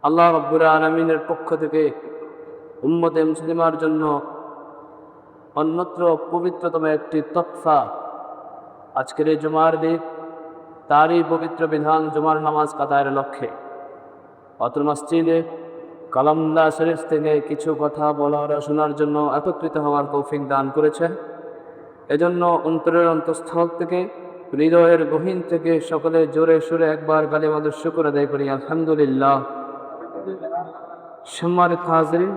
আল্লাহ রাব্বুল আলামিনের পক্ষ থেকে উম্মতে মুসলিমার জন্য অন্যত্র পবিত্রতম একটি তোহফা আজকের এই জুমার দিন, তারই পবিত্র বিধান জুমার নামাজ আদায়ের লক্ষ্যে অত্র মসজিদে কালামুল্লাহ শরীফ থেকে কিছু কথা বলার শোনার জন্য একত্রিত হওয়ার তৌফিক দান করেছেন। এজন্য অন্তরের অন্তঃস্থল থেকে, হৃদয়ের গহীন থেকে সকলে জোরে সুরে একবার কালিমাতুশ শুকর আদায় করি, আলহামদুলিল্লাহ। সম্মানিত হাজিরিন,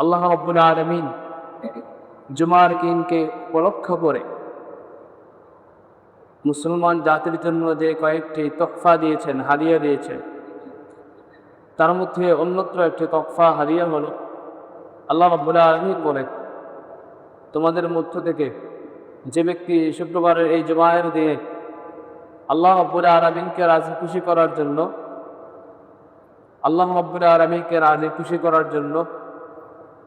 আল্লাহ রাব্বুল আলামিন জুমার দিনকে উপলক্ষ করে মুসলমান জাতির জন্য যে কয়েকটি তোহফা দিয়েছেন, হাদিয়া দিয়েছেন, তার মধ্যে অন্যত্র একটি তোহফা হাদিয়া হলো, আল্লাহ রাব্বুল আলামিন বলেন, তোমাদের মধ্য থেকে যে ব্যক্তি শুক্রবারের এই জুমায়ের দিনে আল্লাহ রাব্বুল আলামিনকে রাজি খুশি করার জন্য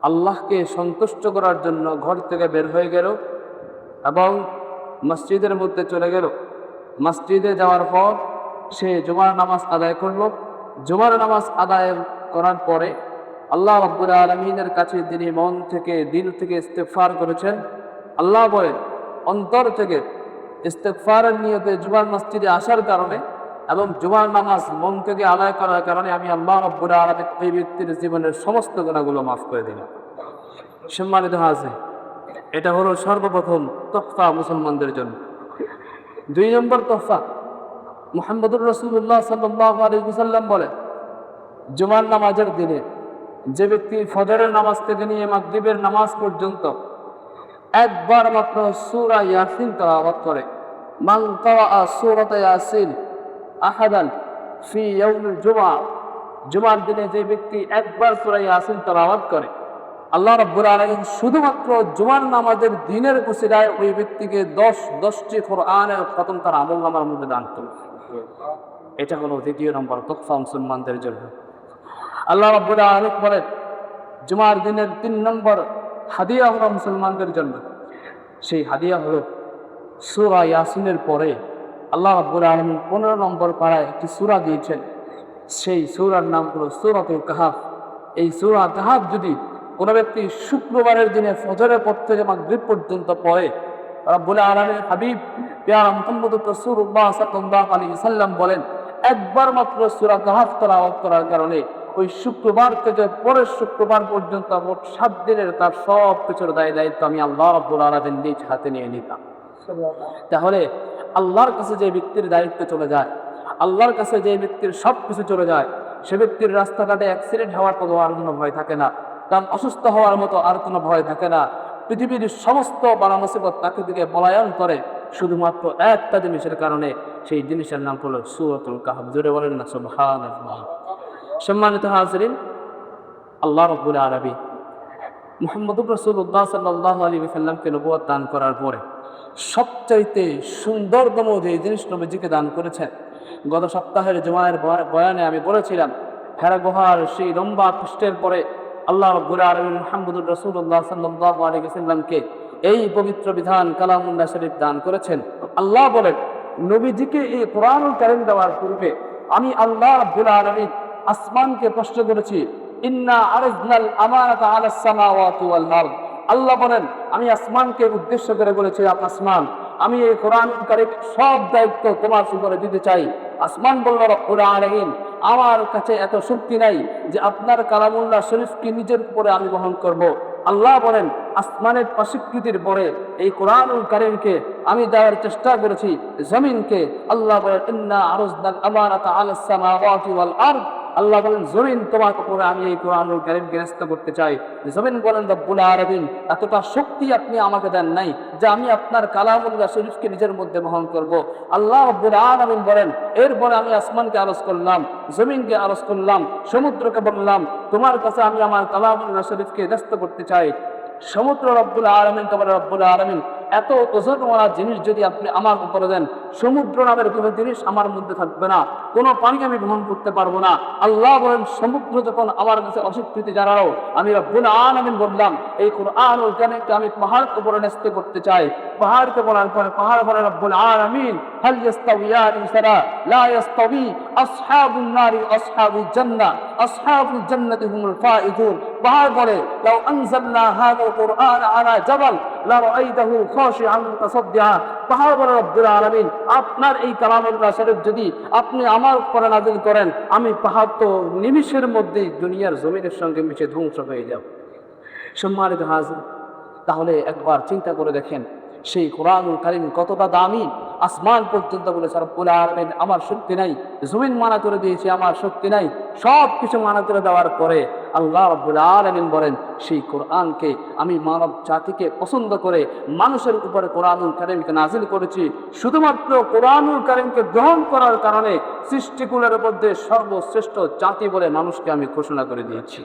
আল্লাহকে সন্তুষ্ট করার জন্য ঘর থেকে বের হয়ে গেল এবং মসজিদের মধ্যে চলে গেল। মসজিদে যাওয়ার পর সে জুমার নামাজ আদায় করলো। জুমার নামাজ আদায় করার পরে আল্লাহ রাব্বুল আলামিনের কাছে তিনি মন থেকে, দিল থেকে ইস্তেগফার করেছেন। আল্লাহ বলেন, অন্তর থেকে ইস্তেগফারের নিয়তে জুমার মসজিদে আসার কারণে এবং জুমার নামাজ মন থেকে আদায় করার কারণে আমি আল্লাহ রাব্বুল আলামিন ওই ব্যক্তির জীবনের সমস্ত গুনাহগুলো মাফ করে দিলাম। সম্মানিত হাজির, এটা হলো সর্বপ্রথম তোহফা মুসলমানদের জন্য। 2 নম্বর তোহফা, মুহাম্মদুর রাসূলুল্লাহ সাল্লাল্লাহু আলাইহি ওয়াসাল্লাম বলেন, জুমার নামাজের দিনে যে ব্যক্তি ফজরের নামাজ থেকে নিয়ে মাগরিবের নামাজ পর্যন্ত একবার মাত্র সূরা ইয়াসিন তেলাওয়াত করে, মান ক্বারা সূরাতা ইয়াসিন আহাদান ফি ইয়াউমিল জুমআ, জুমার দিনে যে ব্যক্তি একবার সূরা ইয়াসিন তেলাওয়াত করে, আল্লাহ রাব্বুল আলামিন শুধুমাত্র জুমার নামাজের দিনের উসিলায় ওই ব্যক্তিকে 10টি কোরআনের খতম তার আমলনামার মধ্যে দান করবে। এটা হলো 2 নম্বর তোহফা মুসলমানদের জন্য। আল্লাহ রাব্বুল আলামিন বলেন, জুমার দিনের 3 নম্বর হাদিয়া হলো মুসলমানদের জন্য। সেই হাদিয়া হলো সূরা ইয়াসিনের পরে আল্লাহ রাব্বুল আলামিন 15 নম্বর পারায় একটি সূরা দিয়েছেন। সেই সূরার নাম হলো সূরাতুল কাহফ। এই সূরা কাহফ যদি কোনো ব্যক্তি শুক্রবারের দিনে ফজরের পর থেকে মাগরিব পর্যন্ত পড়ে, রাব্বুল আলামিনের হাবিব প্যারা মুহাম্মদুর রাসূলুল্লাহ সাল্লাল্লাহু আলাইহি ওয়াসাল্লাম বলেন, একবার মাত্র সূরা কাহফ তেলাওয়াত করার কারণে ওই শুক্রবার থেকে পরের শুক্রবার পর্যন্ত মোট 7 দিনের তার সব কিছুর দায়িত্ব আমি আল্লাহ রাব্বুল আলামিন নিজ হাতে নিয়ে নিতাম। তাহলে আল্লাহর কাছে যে ব্যক্তির দায়িত্ব চলে যায়, আল্লাহর কাছে যে ব্যক্তির সব কিছু চলে যায়, সে ব্যক্তির রাস্তাঘাটে অ্যাক্সিডেন্ট হওয়ার মতো আর কোনো ভয় থাকে না, তার অসুস্থ হওয়ার মতো আর কোনো ভয় থাকে না। পৃথিবীর সমস্ত বালা মুসিবত তাকে দিকে পলায়ন করে শুধুমাত্র একটা জিনিসের কারণে, সেই জিনিসের নাম হলো সূরাতুল কাহফ। জোরে বলেন না সুবহানাল্লাহ। সম্মানিত হাজিরিন, আল্লাহ রাব্বুল আলামিন মুহাম্মদুর রাসূলুল্লাহ সাল্লাল্লাহু আলাইহি ওয়াসাল্লামকে নবুয়ত দান করার পরে সবচাইতে সুন্দরতম যে জিনিস নবীজিকে দান করেছেন, গত সপ্তাহের জুমায়ের বয়ানে আমি বলেছিলাম, হেরা গুহার সেই লম্বা কষ্টের পরে আল্লাহ রাব্বুল আলামিন মুহাম্মদুর রাসূলুল্লাহ সাল্লাল্লাহু আলাইহি ওয়াসাল্লামকে এই পবিত্র বিধান কালামুল্লাহ শরীফ দান করেছেন। আল্লাহ বলেন, নবীজিকে এই কোরআনুল কারীম দেওয়ার পূর্বে আমি আল্লাহ রাব্বুল আলামিন আসমানকে প্রশ্ন করেছি, ইন্না আরাজনাল আমানাতা আলাস সামাওয়াতি ওয়াল আরদ। আল্লাহ বলেন, আমি আসমানকে উদ্দেশ্য করে বলেছিলাম, আসমান, আমি এই কোরআনুল কারীম সব দায়িত্ব তোমার উপরে দিতে চাই। আসমান বলল, রব্বুল আলামিন, আমার কাছে এত শক্তি নাই যে আপনার কালামুল্লাহ শরীফকে নিজের উপরে আমি বহন করব। আল্লাহ বলেন, আসমানের অস্বীকৃতির পরে এই কোরআনুল কারীমকে আমি দেওয়ার চেষ্টা করেছি জমিনকে। আল্লাহ বলেন, ইন্না আরাজনাল আমানাতা আলাস সামাওয়াতি ওয়াল আরদ। আল্লাহ বলেন, জমিন তোমার উপরে আমি এই কোরআনুল কারীমকে ন্যস্ত করতে চাই। জমিন বলেন, রব্বুল আলামিন, এতটা শক্তি আপনি আমাকে দেন নাই যে আমি আপনার কালামুল্লাহ শরীফকে নিজের মধ্যে বহন করব। আল্লাহ রব্বুল আলামিন বলেন, এরপরে আমি আসমানকে আরজ করলাম, জমিনকে আরজ করলাম, সমুদ্রকে বললাম, তোমার কাছে আমি আমার কালামুল্লাহ শরীফকে ন্যস্ত করতে চাই। সমুদ্র রব্বুল আলামিন, তোমার রব্বুল আলামিন এত ওজনওয়ালা জিনিস যদি আপনি আমার উপরে দেন, সমুদ্র নামের কোনো জিনিস আমার মধ্যে থাকবে না, কোনো পানি আমি গ্রহণ করতে পারবো না। আল্লাহ বলেন, সমুদ্র যখন আমার কাছে অস্বীকৃতি জানালো, আমি রব্বুল আলামিন বললাম, এই কুরআনুল কারীমকে আমি পাহাড় উপরে ন্যস্ত করতে চাই। পাহাড়কে বলার পরে পাহাড় বলে, রব্বুল আলামিন, হাল ইয়াস্তাউয়ানি সারা লা ইয়াস্তাউই আসহাবুন নারি আসহাবুল জান্নাহ, আসহাবুল জান্নাতি হুমুল ফাইজুন। পাহাড় বলে, লাউ আনজালনা হাযাল কুরআন আলা জাবাল লা রাআইতাহু খাশিআন মুতাসাদ্দিআ। পাহাড় বলে, রব্বুল আলামিন, আপনার এই কালামুল্লাহ শরীফ যদি আপনি আমার উপরে নাযিল করেন, আমি পাহাড় তো নিমিষের মধ্যেই দুনিয়ার জমিনের সঙ্গে মিশে ধ্বংস হয়ে যাব। সম্মানিত হাজির, তাহলে একবার চিন্তা করে দেখেন সেই কুরআনুল কারীম কতটা দামি। আসমান পর্যন্ত বলেছে রব্বুল আলামিন, আমার শক্তি নাই, জমিন মানা করে দিয়েছে, আমার শক্তি নাই, সব কিছু মানা করে দেওয়ার পরে আল্লাহ রব্বুল আলামিন বলেন, সেই কোরআনকে আমি মানব জাতিকে পছন্দ করে মানুষের উপরে কুরআনুল কারীমকে নাজিল করেছি। শুধুমাত্র কুরআনুল কারীমকে গ্রহণ করার কারণে সৃষ্টিকুলের মধ্যে সর্বশ্রেষ্ঠ জাতি বলে মানুষকে আমি ঘোষণা করে দিয়েছি।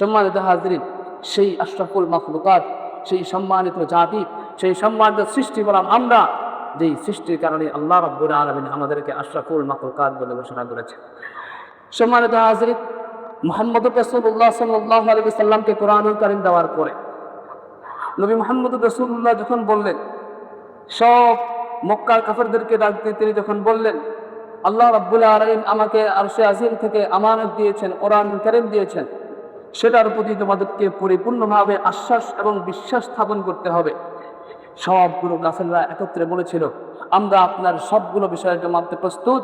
সম্মানিত হাজরিন, সেই আশরাফুল মাখলুকাত, সেই সম্মানিত জাতি, সেই সম্মানিত সৃষ্টি বললাম আমরা, যেই সৃষ্টির কারণে আল্লাহ রাব্বুল আলামিন আমাদেরকে আশরাফুল মাখলুকাত বলে ঘোষণা করেছে। সম্মানিত হাজরিন, মুহাম্মদুর রাসূলুল্লাহ সাল্লাল্লাহু আলাইহি ওয়াসাল্লামকে কুরআনুল কারীম দেওয়ার পরে নবী মুহাম্মদুর রাসূলুল্লাহ যখন বললেন, সব মক্কার কাফেরদেরকে ডাক দিয়ে তিনি যখন বললেন, আল্লাহ রাব্বুল আলামিন আমাকে আরশে আজিম থেকে আমানত দিয়েছেন, কুরআনুল কারীম দিয়েছেন, সেটার প্রতি তোমাদেরকে পরিপূর্ণভাবে আশ্বাস এবং বিশ্বাস স্থাপন করতে হবে। সবগুলো কাফেররা একত্রে বলেছিল, আমরা আপনার সবগুলো বিষয়কে মানতে প্রস্তুত,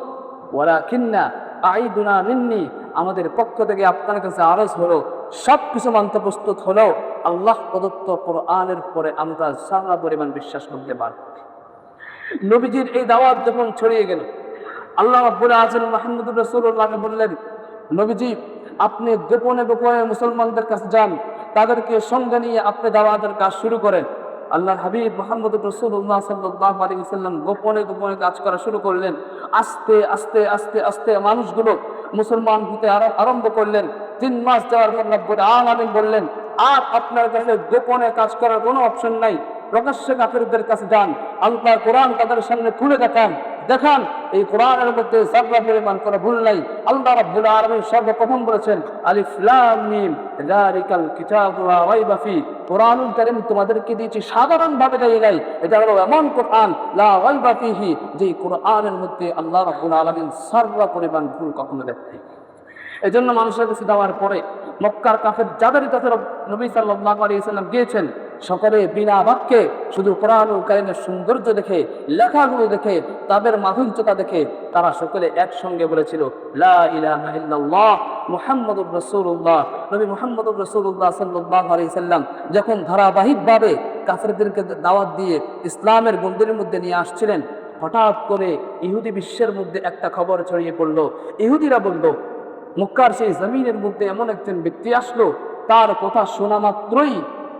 ওয়ালাকিন্না আইদুনা মিন্নি, আমাদের পক্ষ থেকে আপনার কাছে আরজ হলো, সব কিছু মানতে প্রস্তুত হলেও আল্লাহ প্রদত্ত কোরআনের পরে আমরা সারা পরিমাণ বিশ্বাস করতে পারব। নবীজির এই দাওয়াত যখন ছড়িয়ে গেল, আল্লাহ রাব্বুল আলামিন মুহাম্মদুর রাসূলুল্লাহকে বললেন, নবীজি, আপনি গোপনে গোপনে মুসলমানদের কাছে যান, তাদেরকে সঙ্গে নিয়ে আপনি দাওয়াতের কাজ শুরু করেন। আল্লাহর হাবিব মুহাম্মদুর রাসূলুল্লাহ সাল্লাল্লাহু আলাইহি ওয়াসাল্লাম গোপনে গোপনে কাজ করা শুরু করলেন। আস্তে আস্তে আস্তে আস্তে মানুষগুলো মুসলমান হতে আরম্ভ করলেন। 3 মাস যাওয়ার পর রব্বুল আলামিন বললেন, আর আপনার কাছে গোপনে কাজ করার কোনো অপশন নাই, প্রকাশ্যে কাফেরদের কাছে যান, আল্লাহর কোরআন তাদের সামনে খুলে দেখান, এই কোরআনের মধ্যে যারা পরিমাণ করে ভুল নাই। আল্লাহ রাব্বুল আলামিন সর্বপ্রথম বলেছেন, আলিফ লাম মিম যালিকাল কিতাবু লা রাইবা ফি, কোরআনুল কারীম তোমাদেরকে দিয়েছি সাধারণ ভাবে দেয় নাই, এটা হলো এমন কোরআন লা রাইবা ফিহি, যে কোরআনের মধ্যে আল্লাহ রাব্বুল আলামিন সর্ব পরিমাণ ভুল কখনো দেখেন। এজন্য মানুষের কাছে দেওয়ার পরে মক্কার কাফের যাদের কাছে নবী সাল্লাল্লাহু আলাইহি ওয়াসাল্লাম গিয়েছেন, সকলে বিনা বাক্যে শুধু কোরআনুল কারীমের সৌন্দর্য দেখে, লেখাগুলো দেখে, তাদের মাধুর্যতা দেখে তারা সকলে একসঙ্গে বলেছিল, লা ইলাহা ইল্লাল্লাহ মুহাম্মাদুর রাসূলুল্লাহ। নবী মুহাম্মদুর রাসূলুল্লাহ সাল্লাল্লাহু আলাইহি ওয়াসাল্লাম যখন ধারাবাহিকভাবে কাফেরদেরকে দাওয়াত দিয়ে ইসলামের গণ্ডির মধ্যে নিয়ে আসছিলেন, হঠাৎ করে ইহুদি বিশ্বের মধ্যে একটা খবর ছড়িয়ে পড়ল। ইহুদিরা বলল, মক্কার সেই জমিনের মধ্যে এমন একজন ব্যক্তি আসলো, তার কথা শোনা মাত্রই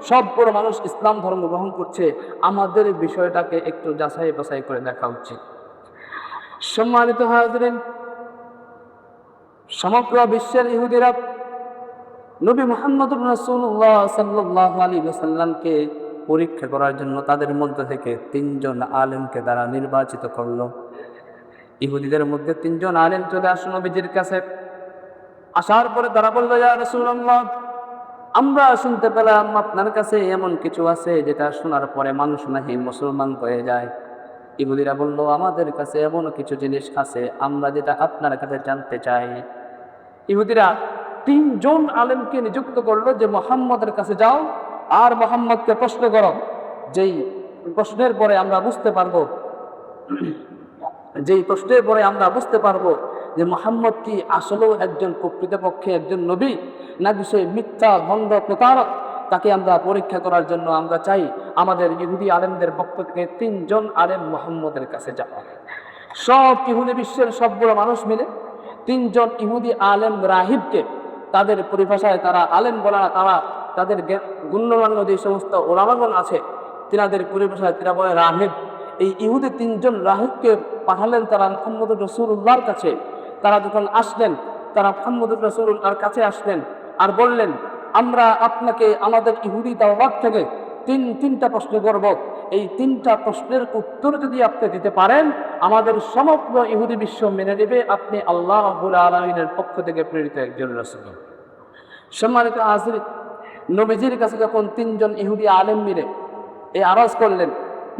সবগুলো মানুষ ইসলাম ধর্ম গ্রহণ করছে, আমাদের বিষয়টাকে একটু যাচাই বাছাই করে দেখা উচিত। সম্মানিত হাজরিন, সমগ্র বিশ্বের ইহুদিরা নবী মুহাম্মদুর রাসূলুল্লাহ সাল্লাল্লাহু আলাইহি ওয়াসাল্লামকে পরীক্ষা করার জন্য তাদের মধ্যে থেকে 3 জন আলেমকে তারা নির্বাচিত করলো। ইহুদিদের মধ্যে 3 জন আলেম চলে আসলো নবীজির কাছে। আসার পরে তারা বলল, ইয়া রাসূলুল্লাহ, আমরা শুনতে পেলাম আপনার কাছে এমন কিছু আছে যেটা শোনার পরে মানুষ নাকি মুসলমান হয়ে যায়। ইহুদিরা বলল, আমাদের কাছে এমন কিছু জিনিস আছে আমরা যেটা আপনার কাছে জানতে চাই। ইহুদিরা 3 জন আলেমকে নিযুক্ত করলো যে মুহাম্মদের কাছে যাও আর মুহাম্মদকে প্রশ্ন করো, যেই প্রশ্নের পরে আমরা বুঝতে পারবো যে মুহাম্মদ কি আসলেও একজন প্রকৃতপক্ষে একজন নবী, নাকি সে মিথ্যা ভণ্ড প্রতারক। তাকে আমরা পরীক্ষা করার জন্য আমরা চাই আমাদের ইহুদি আলেমদের পক্ষ থেকে 3 জন আলেম মুহাম্মদের কাছে যাওয়া। সব ইহুদি বিশ্বের সবগুলো মানুষ মিলে 3 জন ইহুদি আলেম রাহিবকে, তাদের পরিভাষায় তারা আলেম বলে না, তারা তাদের গুণ্যমান্য যে সমস্ত ওলামাগণ আছে তিনাদের পরিভাষায় তারা বলে রাহিব। এই ইহুদি 3 জন রাহিবকে পাঠালেন তারা মুহাম্মদুর রাসূলুল্লাহর কাছে। তারা যখন আসলেন, তারা মুহাম্মদুর রাসূলুল্লাহর কাছে আসলেন আর বললেন, আমরা আপনাকে আমাদের ইহুদি দাওয়াত থেকে 3টা প্রশ্ন করব। এই তিনটা প্রশ্নের উত্তর যদি আপনি দিতে পারেন, আমাদের সমগ্র ইহুদি বিশ্ব মেনে নেবে আপনি আল্লাহ রাব্বুল আলামিনের পক্ষ থেকে প্রেরিত একজন রাসূল। সম্মানিত হাজির, নবীজির কাছে যখন তিনজন ইহুদি আলেম মিলে এই আওয়াজ করলেন,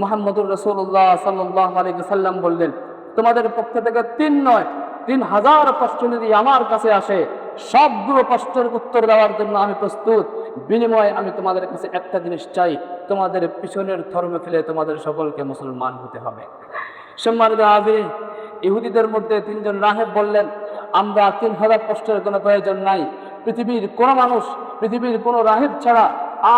মুহাম্মদুর রাসূলুল্লাহ সাল্লাল্লাহু আলাইহি ওয়াসাল্লাম বললেন, তোমাদের পক্ষ থেকে ৩,০০০ প্রশ্ন যদি আমার কাছে আসে, সবগুলো প্রশ্নের উত্তর দেওয়ার জন্য আমি প্রস্তুত। বিনিময়ে আমি তোমাদের কাছে একটা জিনিস চাই, তোমাদের পিছনের ধর্ম ফেলে তোমাদের সকলকে মুসলমান হতে হবে। সম্মানিত হাজির, ইহুদিদের মধ্যে তিনজন রাহেব বললেন, আমরা ৩,০০০ প্রশ্নের কোনো প্রয়োজন নাই। পৃথিবীর কোনো রাহেব ছাড়া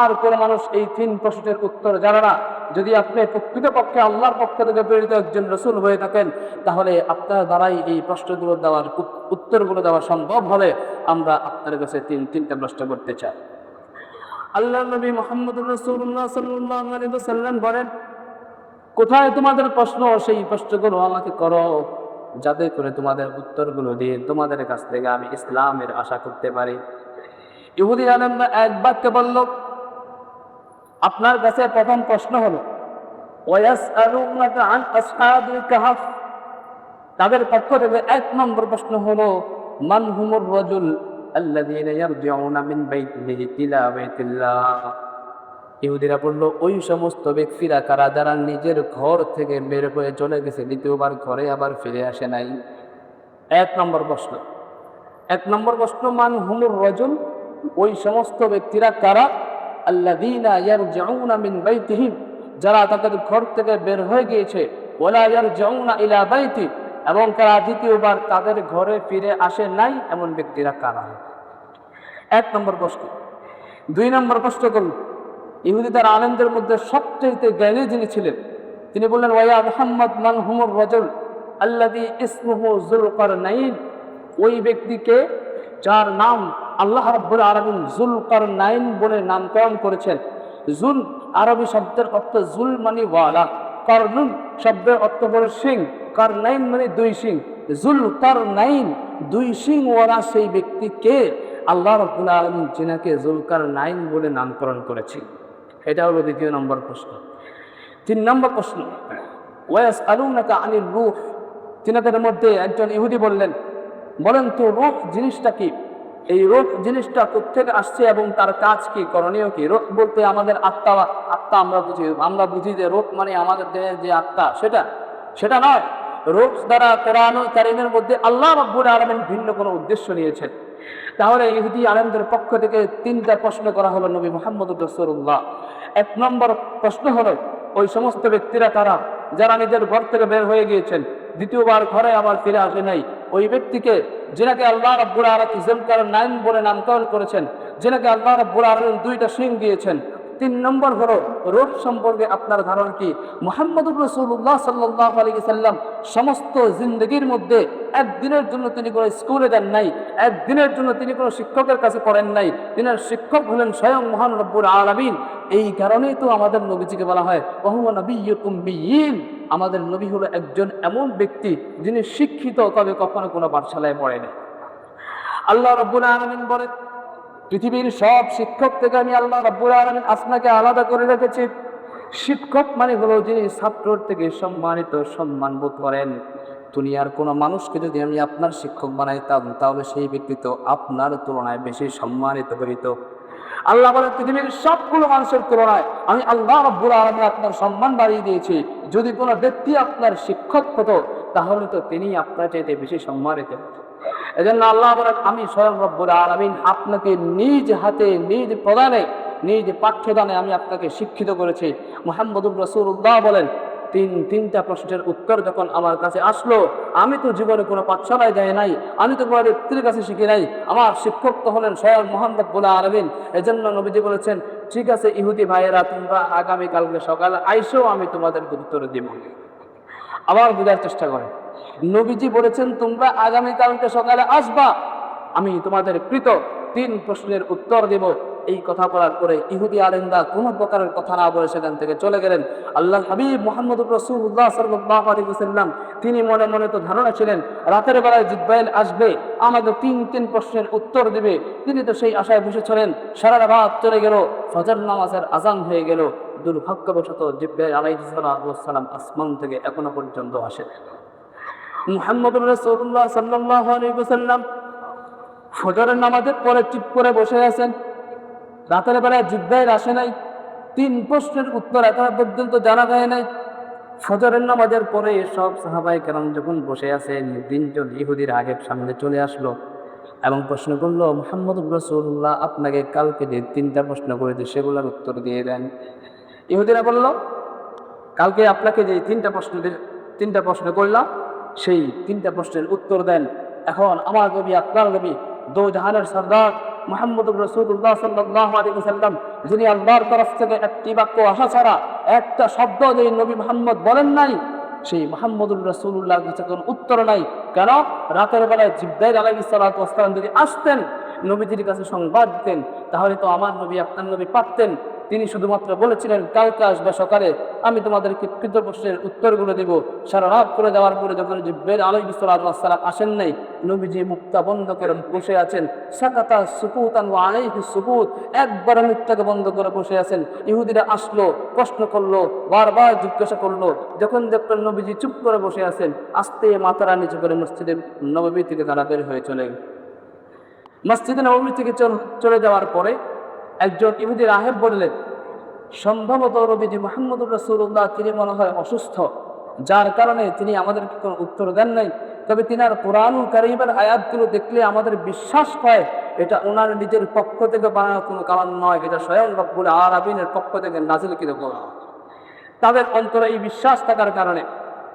আর কোনো মানুষ এই ৩ প্রশ্নের উত্তর জানে না। যদি আপনি প্রকৃতপক্ষে আল্লাহর পক্ষ থেকে প্রেরিত একজন রাসূল হয়ে থাকেন, তাহলে আপনার দ্বারাই এই প্রশ্নগুলো দেওয়ার উত্তরগুলো দেওয়া সম্ভব হলে আমরা আপনার কাছে তিনটা প্রশ্ন করতে চাই। আল্লাহর নবী মুহাম্মদুর রাসূলুল্লাহ সাল্লাল্লাহু আলাইহি ওয়াসাল্লাম বলেন, কোথায় তোমাদের প্রশ্ন, সেই প্রশ্নগুলো আমাকে করো, যাতে করে তোমাদের উত্তরগুলো দিয়ে তোমাদের কাছ থেকে আমি ইসলামের আশা করতে পারি। ইহুদি আলেমরা এক বাক্যে বলল, আপনার কাছে প্রথম প্রশ্ন হলো ওয়াসআলুনাকা আন আসহাবিল কাহফ। তাদের পক্ষ থেকে ১ নম্বর প্রশ্ন হলো, মান হুমুর রাজুল আল্লাযীনা ইয়ারজিউনা মিন বাইতিহি ইলা বাইতিল্লাহ। ইহুদিরা বলল, ওই সমস্ত ব্যক্তিরা কারা যারা নিজের ঘর থেকে বের হয়ে চলে গেছে, দ্বিতীয়বার ঘরে আবার ফিরে আসে নাই। ১ নম্বর প্রশ্ন, মান হুমুর রাজুল, ওই সমস্ত ব্যক্তিরা কারা, আল্লাযীনা ইয়ারজিউনা মিন বাইতিহিম, যারা তাদের ঘর থেকে বের হয়ে গিয়েছে, ওয়ালা ইয়ারজিউনা ইলা বাইতি, এবং তারা দ্বিতীয়বার তাদের ঘরে ফিরে আসে নাই, এমন ব্যক্তিরা কারা। ১ নম্বর প্রশ্ন। ২ নম্বর প্রশ্ন করল, ইহুদি তার আলেমদের মধ্যে সবচেয়ে জ্ঞানী যিনি ছিলেন, তিনি বললেন, ওয়া মুহাম্মদ মান হুমুর রাজুল আল্লাযী ইসমুহু যুলকারনাইন। ওই ব্যক্তিকে যার নাম আল্লাহ রাব্বুল আলামিন যুলকারনাইন বলে নামকরণ করেছেন। জুল আরবি শব্দের অর্থ জুল মানে ওয়ালা, কারনুন শব্দের অর্থ হলো সিং, কারনাইন মানে ২ সিং। যুলকারনাইন ২ সিং ওয়ালা সেই ব্যক্তিকে আল্লাহ রাব্বুল আলামিন যিনাকে যুলকারনাইন বলে নামকরণ করেছেন। এটা হলো ২য় নম্বর প্রশ্ন। ৩ নম্বর প্রশ্ন, ওয়াসআলুনাকা আনির রূহ। তিনাদের মধ্যে একজন ইহুদি বলেন তো রূহ জিনিসটা কি, এই রূহ জিনিসটা কোত্থেকে আসছে এবং তার কাজ কি, করণীয় কি। রূহ বলতে আমাদের আত্মা আমরা বুঝি যে রূহ মানে আমাদের দেহের যে আত্মা, সেটা নয়। রূহ দ্বারা কোরআন কারীমের মধ্যে আল্লাহ রাব্বুল আলামিন ভিন্ন কোনো উদ্দেশ্য নিয়েছেন। তাহলে ইহুদি আলেমদের পক্ষ থেকে ৩টা প্রশ্ন করা হলো নবী মুহাম্মদুর রাসূলুল্লাহ। ১ নম্বর প্রশ্ন হলো, ওই সমস্ত ব্যক্তিরা তারা যারা নিজের ঘর থেকে বের হয়ে গিয়েছেন, দ্বিতীয়বার ঘরে আবার ফিরে আসে নাই, ওই ব্যক্তিকে যিনাকে আল্লাহ রাব্বুল আলামিন যুলকারনাইন বলে নামকরণ করেছেন, যিনাকে আল্লাহ রাব্বুল আলামিন 2টা শিং দিয়েছেন। ৩ নম্বর হলো, রূহ সম্পর্কে আপনার ধারণা কি। মুহাম্মদুর রাসূলুল্লাহ সাল্লাল্লাহু আলাইহি ওয়াসাল্লাম সমস্ত জিন্দেগির মধ্যে একদিনের জন্য তিনি কোনো স্কুলে দেন নাই, একদিনের জন্য তিনি কোনো শিক্ষকের কাছে পড়েন নাই। তিনার শিক্ষক হলেন স্বয়ং মহান রব্বুল আলামিন। এই কারণেই তো আমাদের নবীজিকে বলা হয় ওয়া নাবিয়্যুল উম্মিয়্যিন। আমাদের নবী হলো একজন এমন ব্যক্তি যিনি শিক্ষিত, তবে কখনো কোনো পাঠশালায় পড়েনি। আল্লাহ রাব্বুল আলামিন বলেন, পৃথিবীর সব শিক্ষক থেকে আমি আল্লাহ রাব্বুল আলামিন আপনাকে আলাদা করে রেখেছি। শিক্ষক মানে হলো যিনি ছাত্রর থেকে সম্মান বোধ করেন। দুনিয়ার কোনো মানুষকে যদি আমি আপনার শিক্ষক বানাইতাম, তাহলে সেই ব্যক্তি তো আপনার তুলনায় বেশি সম্মানিত হইত। আল্লাহ বলেন, পৃথিবীর সবগুলো মানুষের তুলনায় আমি আল্লাহ রাব্বুল আলামিন আপনার সম্মান বাড়িয়ে দিয়েছি। যদি কোনো ব্যক্তি আপনার শিক্ষক হতো, তাহলে তো তিনি আপনার চাইতে বেশি সম্মানিত। এজন্য আল্লাহ বলেন, আমি স্বয়ং রব্বুল আলামিন আপনাকে নিজ হাতে, নিজ প্রদানে, নিজ পাঠ্যদানে আমি আপনাকে শিক্ষিত করেছি। মুহাম্মদুর রাসূলুল্লাহ বলেন, তিনটা প্রশ্নের উত্তর যখন আমার কাছে আসলো, আমি তো জীবনে কোনো পাঠশালায় যাই নাই, আমি তো কোনো ব্যক্তির কাছে শিখি নাই, আমার শিক্ষক তো হলেন স্বয়ং মহান রব্বুল আলামিন। এজন্য নবীজি বলেছেন, ঠিক আছে ইহুদি ভাইয়েরা, তোমরা আগামীকালকে সকালে আইসো, আমি তোমাদের উত্তর দিব। আবার বোঝার চেষ্টা করে, নবীজি বলেছেন তোমরা আগামীকালকে সকালে আসবা, আমি তোমাদের 3 প্রশ্নের উত্তর দেব। এই কথা বলার পরে ইহুদি আলেমরা কোনো প্রকারের কথা না বলে সেখান থেকে চলে গেলেন। আল্লাহর হাবিব মুহাম্মদুর রাসূলুল্লাহ সাল্লাল্লাহু আলাইহি ওয়াসাল্লাম তিনি মনে মনে তো ধারণা ছিলেন রাতের বেলায় জিব্রাইল আসবে, আমাদের 3 প্রশ্নের উত্তর দেবে। তিনি তো সেই আশায় বসেছিলেন। সারা রাত চলে গেল, ফজর নামাজের আজান হয়ে গেল, দুর্ভাগ্যবশত জিব্রাইল আলাইহিস সালাম আসমান থেকে এখনো পর্যন্ত আসে। মুহাম্মদুর রাসূলুল্লাহ সাল্লাল্লাহু আলাইহি ওয়াসাল্লাম ফজরের নামাজের পরে চুপ করে বসে আছেন। রাতের বেলায় জিব্রাইল আসে নাই। 3 প্রশ্নের উত্তর এখনো পর্যন্ত জানা যায় নাই। ফজরের নামাজের পরে সব সাহাবায়ে কেরাম যখন বসে আছেন, 3 জন ইহুদি রাগের সামনে চলে আসলো এবং প্রশ্ন করলো, মুহাম্মদুর রাসূলুল্লাহ আপনাকে কালকে যে 3টা প্রশ্ন করেছে সেগুলোর উত্তর দিয়ে দেন। ইহুদিরা বলল, কালকে আপনাকে যে 3টা প্রশ্ন করলাম সেই 3টা প্রশ্নের উত্তর দেন। এখন আমার নবী, আপনার নবী, দো জাহানের সরদার মুহাম্মদুর রাসূলুল্লাহ সাল্লাল্লাহু আলাইহি ওয়াসাল্লাম, যিনি আল্লাহর তরফ থেকে একটি বাক্য আসা ছাড়া একটা শব্দ যে নবী মুহাম্মদ বলেন নাই, সেই মুহাম্মদুর রাসূলুল্লাহর কাছে কোনো উত্তর নাই। কেন? রাতের বেলায় জিব্রাইল আলাইহিস সালাতু ওয়াস সালাম যদি আসতেন, নবীজির কাছে সংবাদ দিতেন, তাহলে তো আমার নবী, আপনার নবী পারতেন। তিনি শুধুমাত্র বলেছিলেন, কালকে আসবে সকালে, আমি তোমাদেরকে কৃত প্রশ্নের উত্তরগুলো দেব। সারা রাত করে যাওয়ার পরে যখন জিব্রাইল আলাইহিস সালাতু ওয়াস সালাম আসেন নাই, নবীজি মুখটা বন্ধ করে বসে আছেন। সাকাতা সুকুতান ওয়া আলাইহি সুকুত, একবার মুখটাকে বন্ধ করে বসে আছেন। ইহুদিরা আসলো, প্রশ্ন করলো, বারবার জিজ্ঞাসা করলো। যখন দেখলেন নবীজি চুপ করে বসে আছেন, আস্তে মাথাটা নিচু করে মসজিদে নববী থেকে তারা বের হয়ে চলে গেল। মসজিদে নববী থেকে চলে যাওয়ার পরে একজন ইহুদি রাহেব বললেন, সম্ভবত নবীজি মুহাম্মদুর রাসূলুল্লাহ তিনি মনে হয় অসুস্থ, যার কারণে তিনি আমাদেরকে কোনো উত্তর দেন নাই। তবে তিনার কোরআনুল কারীমের আয়াতগুলো দেখলে আমাদের বিশ্বাস হয় এটা ওনার নিজের পক্ষ থেকে বানানো কোনো কালাম নয়, এটা স্বয়ং রব্বুল আলামিনের পক্ষ থেকে নাজিলকৃত কোরআন। তাদের অন্তরে এই বিশ্বাস থাকার কারণে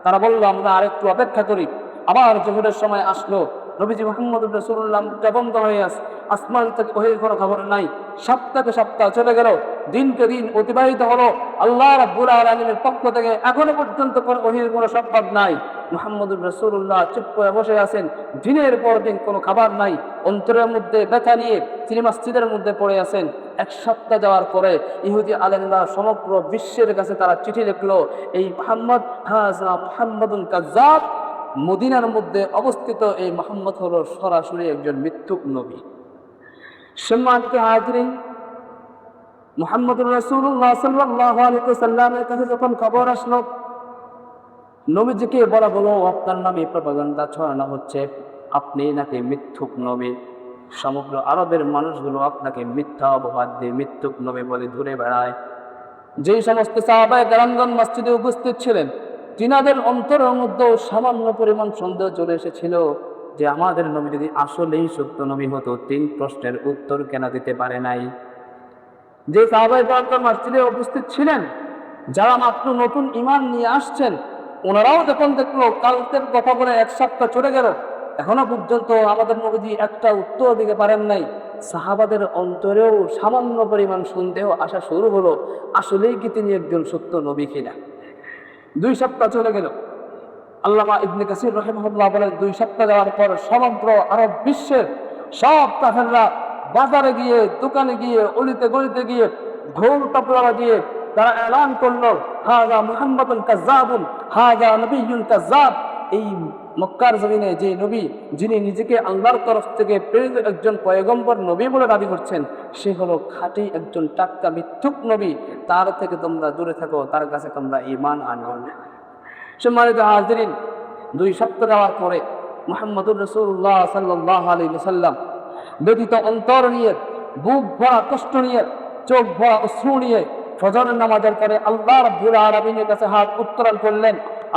তারা বলল, আমরা আরেকটু অপেক্ষা করি। আবার জোহরের সময় আসলো, নবীজি মুহাম্মদুর রাসূলুল্লাহ বন্ধ হয়ে আসমান থেকে ওহির কোনো খবর নাই। সপ্তাহ চলে গেল, দিনকে দিন অতিবাহিত হলো। আল্লাহ রাব্বুল আলামিনের পক্ষ থেকে এখনো পর্যন্ত কোনো ওহির কোনো সংবাদ নাই। মুহাম্মদুর রাসূলুল্লাহ চুপ করে বসে আছেন, দিনের পর দিন কোনো খাবার নাই। অন্তরের মধ্যে ব্যথা নিয়ে তিনি মসজিদের মধ্যে পড়ে আছেন। 1 সপ্তাহ যাওয়ার পরে ইহুদি আলেমরা সমগ্র বিশ্বের কাছে তারা চিঠি লিখলো, এই মুহাম্মাদুন কাজ্জাব, মদিনার মধ্যে অবস্থিত এই মুহাম্মদ হলো সরাসরি একজন মিথ্যুক নবী। সম্মানিত হাজরিন, মুহাম্মদুর রাসূলুল্লাহ সাল্লাল্লাহু আলাইহি ওয়াসাল্লামের কাছে যখন খবর আসলো নবীজিকে বলা হলো, আপনার নামে প্রপাগান্ডা ছড়ানো হচ্ছে, আপনি নাকি মিথ্যুক নবী, সমগ্র আরবের মানুষগুলো আপনাকে মিথ্যা অপবাদ দিয়ে মিথ্যুক নবী বলে ঘুরে বেড়ায়। যেই সমস্ত সাহাবায়ে কেরামগণ মসজিদে উপস্থিত ছিলেন, তিনাদের অন্তরের মধ্যেও সামান্য পরিমাণ সন্দেহ চলে এসেছিল যে আমাদের নবী যদি আসলেই সত্য নবী হতো, 3 প্রশ্নের উত্তর কেন দিতে পারে নাই। যে সাহাবায়ে কেরামগণ মসজিদে উপস্থিত ছিলেন, যারা মাত্র নতুন ঈমান নিয়ে আসছেন, ওনারাও যখন দেখলো কালকের কথা বলে 1 সপ্তাহ চলে গেল, এখনো পর্যন্ত আমাদের নবীজি একটা উত্তর দিতে পারেন নাই, সাহাবাদের অন্তরেও সামান্য পরিমাণ সন্দেহ আসা শুরু হলো, আসলেই কি তিনি একজন সত্য নবী কিনা। 2 সপ্তাহ চলে গেল। আল্লামা ইবনে কাসির রাহিমাহুল্লাহ বলেন, 2 সপ্তাহ যাওয়ার পর সমগ্র আরব বিশ্বের সব কাফেররা বাজারে গিয়ে, দোকানে গিয়ে, অলিতে গলিতে গিয়ে, ঢোল তবলা দিয়ে তারা এলান করলো, হাযা মুহাম্মাদুন কাজ্জাবুন, হাযা নবিয়্যুন কাজ্জাব। এই মক্কার জমিনে যে নবী, যিনি নিজেকে আল্লাহর তরফ থেকে প্রেরিত একজন পয়গম্বর নবী বলে দাবি করছেন, সে হলো খাঁটি একজন টাটকা মিথ্যুক নবী, তার থেকে তোমরা দূরে থাকো, তার কাছে তোমরা ঈমান আনো। সম্মানিত হাজরিন, 2 সপ্তাহ যাওয়ার পরে মুহাম্মদুর রাসূলুল্লাহ সাল্লাল্লাহু আলাইহি ওয়াসাল্লাম ব্যথিত অন্তর নিয়ে, বুক ভরা কষ্ট নিয়ে, চোখ ভরা অশ্রু নিয়ে ফজরের নামাজের পরে আল্লাহ রাব্বুল আলামিনের কাছে হাত উত্তোলন করলেন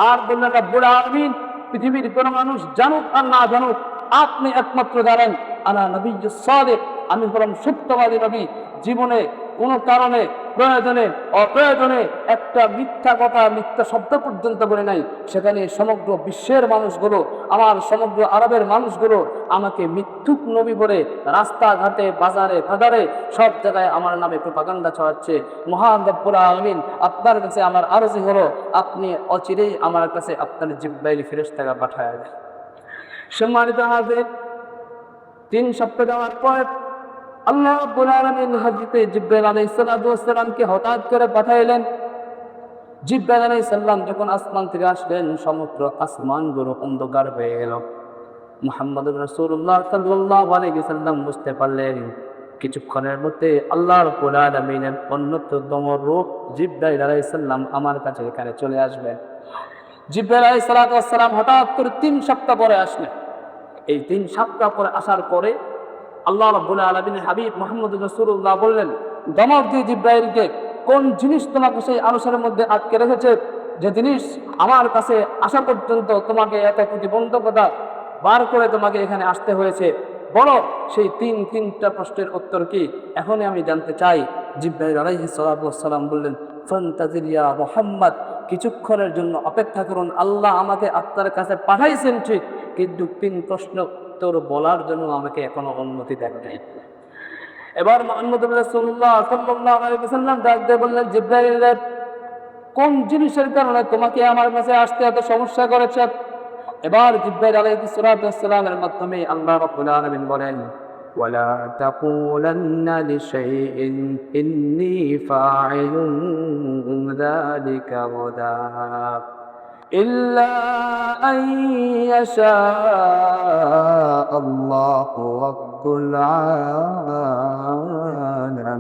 আর বললেন, রাব্বুল আলামিন, পৃথিবীর কোনো মানুষ জানুক আর না জানুক, আপনি একমাত্র জানেন, আনা নবিয়্যুস সাদিক, আমি হলাম সত্যবাদী নবী। জীবনে কোনো কারণে, প্রয়োজনে অপ্রয়োজনে একটা মিথ্যা কথা, মিথ্যা শব্দ পর্যন্ত বলে নাই। সেখানে সমগ্র বিশ্বের মানুষগুলো, আমার সমগ্র আরবের মানুষগুলো আমাকে মিথ্যুক নবী বলে রাস্তাঘাটে, বাজারে, বাজারে সব জায়গায় আমার নামে প্রপাগান্ডা ছড়াচ্ছে। মহান রব্বুল আলামিন, আপনার কাছে আমার আরজি হলো, আপনি অচিরেই আমার কাছে আপনার জিব্রাইল ফেরেশতাকে পাঠায় দেন। সম্মানিত হাজির, 3 সপ্তাহ যাওয়ার পর আল্লাহ রাব্বুল আলামিন হযরতে জিব্রাইল আলাইহিস সালামকে হঠাৎ করে পাঠাইলেন। জিব্রাইল আলাইহিস সালাম যখন আসমান থেকে আসলেন, সমগ্র আসমানগুলো অন্ধকার হয়ে গেল। মুহাম্মদুর রাসূলুল্লাহ সাল্লাল্লাহু আলাইহি ওয়াসাল্লাম বুঝতে পারলেন কিছুক্ষণের মধ্যে আল্লাহ রাব্বুল আলামিনের অন্যতম রূপ জিবরাইল আলাইহিস সালাম আমার কাছে এখানে চলে আসবেন। জিবরাইল আলাইহিস সালাম হঠাৎ করে 3 সপ্তাহ পরে আসলেন। এই 3 সপ্তাহ পরে আসার পরে আল্লাহ রাব্বুল আলামিনের হাবিব মুহাম্মদুর রাসূলুল্লাহ বললেন, ধমক দিয়ে জিবরাইলকে, কোন জিনিস তোমাকে সেই আলোচনার মধ্যে আটকে রেখেছে, যে জিনিস আমার কাছে আসা পর্যন্ত তোমাকে এত প্রতিবন্ধকতা বার করে তোমাকে এখানে আসতে হয়েছে, বলো সেই তিনটা প্রশ্নের উত্তর কি, এখনই আমি জানতে চাই। জিবরাইল আলাইহিস সালাম বললেন, ফান্তাজির ইয়া মুহাম্মদ, কিছুক্ষণের জন্য অপেক্ষা করুন, আল্লাহ আমাকে আপনার কাছে পাঠাইছেন ঠিক, কিন্তু 3 প্রশ্ন উত্তর বলার জন্য আমাকে এখনো অনুমতি দেন নাই। এবার মুহাম্মদ রাসূলুল্লাহ সাল্লাল্লাহু আলাইহি ওয়াসাল্লাম ডাক দিয়ে বললেন, জিবরাইল, কোন জিনিসের কারণে তোমাকে আমার কাছে আসতে এত সমস্যা করেছে? এবার জিবরাইল আলাইহিস সালামের মাধ্যমে আল্লাহ রাব্বুল আলামিন বলেন, ওয়ালা তাকুলান্না লিশাইইন ইন্নী ফাইলুন যালিকা গাদা ইল্লা আন ইয়াশা আল্লাহু রাব্বুল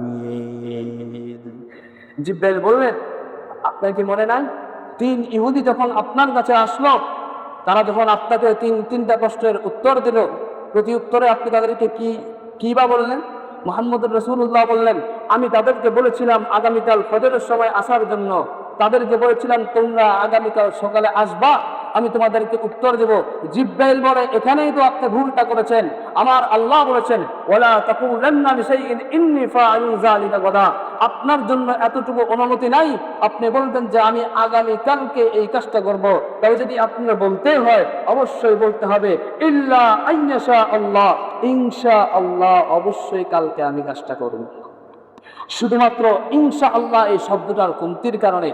আলামিন। জিবরাইল বললেন, আপনার কি মনে নাই 3 ইহুদি যখন আপনার কাছে আসলো, তারা যখন আপনাকে তিনটা প্রশ্নের উত্তর দিল, প্রতি উত্তরে আপনি তাদেরকে কি বা বললেন? মুহাম্মদুর রাসূলুল্লাহ বললেন, আমি তাদেরকে বলেছিলাম আগামীকাল ফজরের সময় আসার জন্য, তাদেরকে বলেছিলাম তোমরা আগামীকাল সকালে আসবা, আমি তোমাদেরকে উত্তর দেব। জিবরাইল বলে, এখানেই তো আপনি ভুলটা করেছেন, আমার আল্লাহ বলেছেন, ওয়ালা তাকুলান্না লিশাইইন ইন্নী ফাইলুন যালিকা গাদা, আপনার জন্য এতটুকু অনুমতি নাই আপনি বলবেন যে আমি আগামীকালকে এই কাজটা করব। তবে যদি আপনার বলতে হয়, অবশ্যই বলতে হবে ইল্লা আইয়াশা আল্লাহ, ইনশাআল্লাহ, অবশ্যই কালকে আমি কাজটা করব। শুধুমাত্র ইনশাআল্লাহ এই শব্দটার কমতির কারণে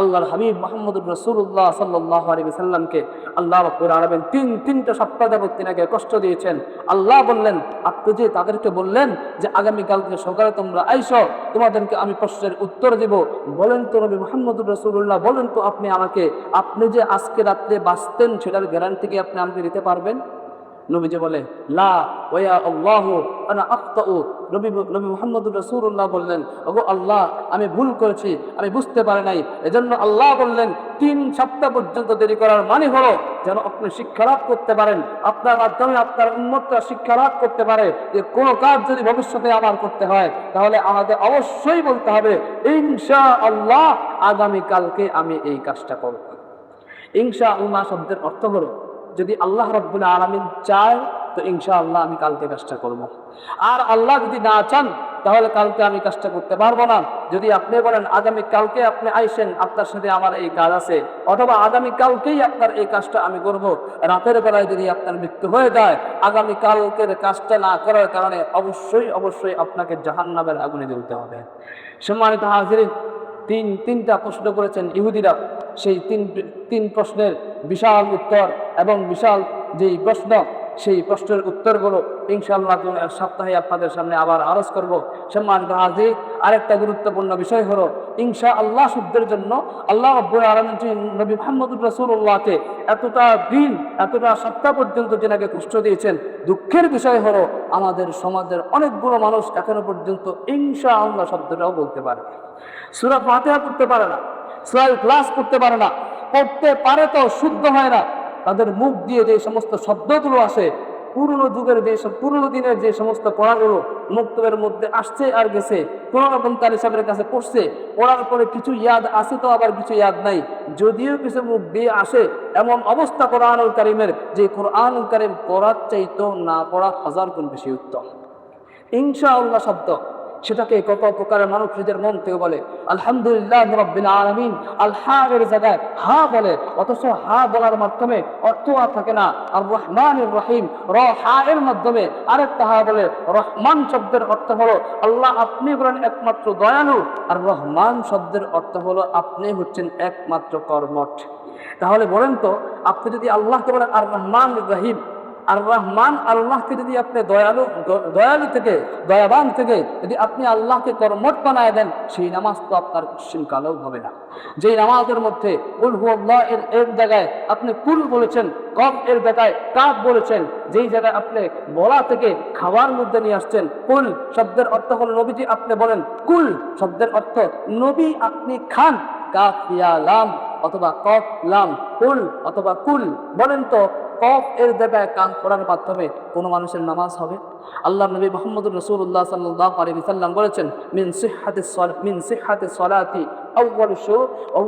আল্লাহর হাবিব মুহাম্মদুর রাসূলুল্লাহ সাল্লাল্লাহু আলাইহি ওয়াসাল্লামকে আল্লাহ রাব্বুল আলামিন তিনটা সপ্তাহ যাবত তিনাকে কষ্ট দিয়েছেন। আল্লাহ বললেন, আপনি যে তাদেরকে বললেন যে আগামীকালকে সকালে তোমরা আইসো, তোমাদেরকে আমি প্রশ্নের উত্তর দেব, বলেন তো নবী মুহাম্মদুর রাসূলুল্লাহ, বলেন তো আপনি যে আজকে রাত্রে বাঁচতেন সেটার গ্যারান্টি কি আপনি আমাকে দিতে পারবেন? নবীজি বলে, লা ওয়া আল্লাহু আনা আখতাউ। নবী মুহাম্মদুর রাসূলুল্লাহ বললেন, ওগো আল্লাহ, আমি ভুল করেছি, আমি বুঝতে পারি নাই। এজন্য আল্লাহ বললেন 3 সপ্তাহ পর্যন্ত দেরি করার মানে হলো যেন আপনি শিক্ষা লাভ করতে পারেন, আপনার মাধ্যমে আপনার উম্মতরা শিক্ষা লাভ করতে পারে যে কোনো কাজ যদি ভবিষ্যতে আমার করতে হয় তাহলে আমাদের অবশ্যই বলতে হবে ইনশাআল্লাহ আগামীকালকে আমি এই কাজটা করব। ইনশাআল্লাহ শব্দের অর্থ হলো, যদি আল্লাহ রাব্বুল আলামিন চায় তো ইনশাআল্লাহ আমি কালকে কাজটা করব, আর আল্লাহ যদি না চান তাহলে কালকে আমি কাজটা করতে পারবো না। যদি আপনি বলেন আগামী কালকে আপনি আইসেন, আপনার সাথে আমার এই কাজ আছে, অথবা আগামী কালকেই আপনার এই কাজটা আমি করব, রাতের বেলায় যদি আপনার মৃত্যু হয়ে যায়, আগামী কালকের কাজটা না করার কারণে অবশ্যই আপনাকে জাহান্নামের আগুনে জ্বলতে হবে। সম্মানিত হাজিরিন, তিনটা প্রশ্ন করেছেন ইহুদিরা, সেই তিন প্রশ্নের বিশাল উত্তর এবং বিশাল যেই প্রশ্ন, সেই প্রশ্নের উত্তরগুলো ইনশাআল্লাহ সপ্তাহে আপনাদের সামনে আবার আরজ করব। সম্মানিত হাজির, আরেকটা গুরুত্বপূর্ণ বিষয় হলো ইনশাআল্লাহ শব্দের জন্য আল্লাহ রাব্বুল আলামিন নবী মুহাম্মদুর রাসূলুল্লাহকে এতটা সপ্তাহ পর্যন্ত যেনাকে কষ্ট দিয়েছেন। দুঃখের বিষয় হলো আমাদের সমাজের অনেকগুলো মানুষ এখনো পর্যন্ত ইনশাআল্লাহ শব্দটাও বলতে পারে, সূরা ফাতিহা পড়তে পারে না, সূরা ইখলাস পড়তে পারে না, পড়তে পারে তো শুদ্ধ হয় না। তাদের মুখ দিয়ে যে সমস্ত শব্দগুলো আসে, পুরনো দিনের যে সমস্ত পড়াগুলো মুক্তবের মধ্যে আসছে আর গেছে, কোনো রকম তালি সাহেবের কাছে পড়ছে, পড়ার পরে কিছু ইয়াদ আছে তো আবার কিছু ইয়াদ নাই, যদিও কিছু মুখ দিয়ে আসে, এমন অবস্থা কোরআনুল কারীমের যে কোরআনুল কারীম পড়ার চাইতো না পড়া 1000 গুণ বেশি উত্তম। ইনশাআল্লাহ শব্দ, সেটাকে কত প্রকারের মানুষ নিজের মন থেকে বলে আলহামদুলিল্লাহ রাব্বিল আলামিন, এর জায়গায় হা বলে, অথচ হা বলার মাধ্যমে অর্থ আর থাকে না। আর রহমানির রহিম, এর মাধ্যমে আরেকটা হা বলে। রহমান শব্দের অর্থ হলো আল্লাহ আপনি বলেন একমাত্র দয়ালু, আর রহমান শব্দের অর্থ হলো আপনি হচ্ছেন একমাত্র কর্মঠ। তাহলে বলেন তো, আপনি যদি আল্লাহকে বলেন আর রহমান রহিম, আর রহমান আল্লাহকে যদি আপনি দয়ালু থেকে, দয়াবান থেকে যদি আপনি আল্লাহকে কর্মঠ বানায় দেন, সেই নামাজ তো আপনার কোশ্চিন কালেও হবে না। যেই নামাজের মধ্যে কুল হুয়াল্লাহ এর জায়গায় আপনি কুল বলেছেন, কফ এর জায়গায় কাফ বলেছেন, যেই জায়গায় আপনি বলা থেকে খাওয়ার মধ্যে নিয়ে আসছেন, কুল শব্দের অর্থ হলো নবীজি আপনি বলেন, কুল শব্দের অর্থ নবী আপনি খান, কাফ ইয়া লাম অথবা কফ লাম কুল অথবা কুল। বলেন তো কফ এর জায়গায় কান করার মাধ্যমে কোনো মানুষের নামাজ হবে? আল্লাহ নবী মুহাম্মদুর রাসূলুল্লাহ সাল্লাল্লাহু আলাইহি ওয়াসাল্লাম বলেছেন, মিন সিহহাতিস সালাতি আউয়াল শু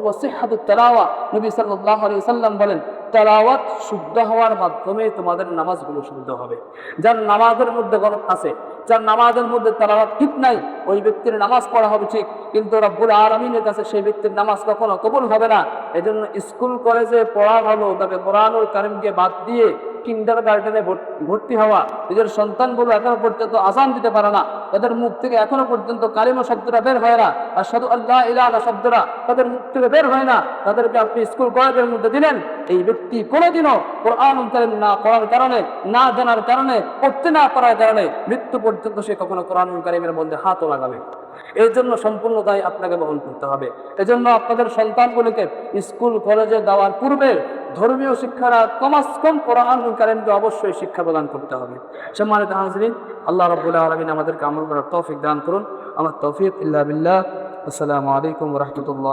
ওয়া সিহহাতুত তিলাওয়া। নবী সাল্লাল্লাহু আলাইহি ওয়াসাল্লাম বলেন, তেলাওয়াত শুদ্ধ হওয়ার মাধ্যমে তোমাদের নামাজগুলো শুদ্ধ হবে। যার নামাজের মধ্যে গলত আছে, যার নামাজের মধ্যে তেলাওয়াত ঠিক নাই, ওই ব্যক্তির নামাজ পড়া হবে ঠিক, কিন্তু রব্বুল আলামিনের কাছে সেই ব্যক্তির নামাজ কখনো কবুল হবে না। এজন্য স্কুল কলেজে পড়া ভালো, তবে কোরআনুল কারীমকে বাদ দিয়ে কিন্ডার গার্ডেনে ভর্তি হওয়া, নিজের সন্তানগুলো এখনো পর্যন্ত আযান দিতে পারে না, তাদের মুখ থেকে এখনো পর্যন্ত কালিমা শব্দটা বের হয় না, আশহাদু আল্লা ইলাহা ইল্লাল্লাহ শব্দটা তাদের মুখ থেকে বের হয় না, তাদেরকে আপনি স্কুল কলেজের মধ্যে দিলেন। এই ব্যক্তি কোনোদিনও কোরআনুল কারীম না পড়ার কারণে, না জানার কারণে, পড়তে না পারার কারণে মৃত্যু পর্যন্ত সে কখনো কোরআনুল কারীমের মধ্যে হাতও লাগাবে। এর জন্য সম্পূর্ণ দায় আপনাকে বহন করতে হবে। এজন্য আপনাদের সন্তানগুলিকে স্কুল কলেজে দেওয়ার পূর্বে ধর্মীয় শিক্ষারা কমাস কম কোরআনুল কারীমকে অবশ্যই শিক্ষা প্রদান করতে হবে। সম্মানিত হাজরিন, আল্লাহ রাব্বুল আলামিন আমাদেরকে আমল করার তৌফিক দান করুন। আমার তৌফিক ইল্লা বিল্লাহ। আসসালামু আলাইকুম ওয়া রাহমাতুল্লাহ।